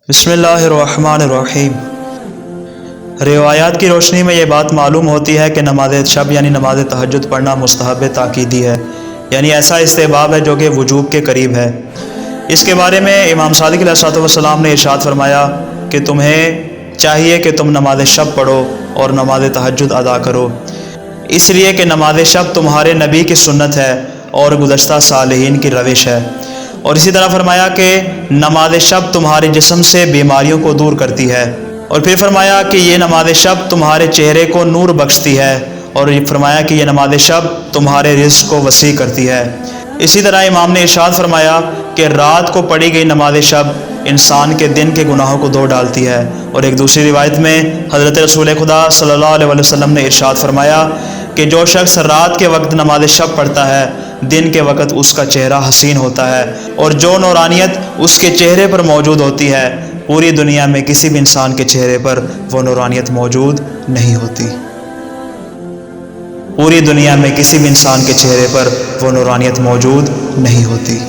बिस्मिल्लाहिर्रहमानिर्रहीम। रिवायात की रोशनी में ये बात मालूम होती है कि नमाज शब यानी नमाज तहज्जुद पढ़ना मुस्तहब ताकीदी है, यानी ऐसा इस्तेहबाब है जो कि वजूब के करीब है। इसके बारे में इमाम सादिक अलैहिस्सलाम ने इरशाद फरमाया कि तुम्हें चाहिए कि तुम नमाज शब पढ़ो और नमाज तहज्जुद अदा करो, इसलिए कि नमाज शब तुम्हारे नबी की सुन्नत है और गुज़श्ता सालिहीन की रविश है। और इसी तरह फरमाया कि नमाज शब तुम्हारे जिस्म से बीमारियों को दूर करती है। और फिर फरमाया कि ये नमाज शब तुम्हारे चेहरे को नूर बख्शती है, और ये फरमाया कि ये नमाज शब तुम्हारे रिज़्क़ को वसी करती है। इसी तरह इमाम ने इरशाद फरमाया कि रात को पढ़ी गई नमाज शब इंसान के दिन के गुनाहों को धो डालती है। और एक दूसरी रिवायत में हज़रत रसूल खुदा सल्लल्लाहु अलैहि वसल्लम ने इरशाद फरमाया कि जो शख्स रात के वक्त नमाज शब पढ़ता है, दिन के वक्त उसका चेहरा हसीन होता है, और जो नूरानियत उसके चेहरे पर मौजूद होती है, पूरी दुनिया में किसी भी इंसान के चेहरे पर वो नूरानियत मौजूद नहीं होती। पूरी दुनिया में किसी भी इंसान के चेहरे पर वो नूरानियत मौजूद नहीं होती।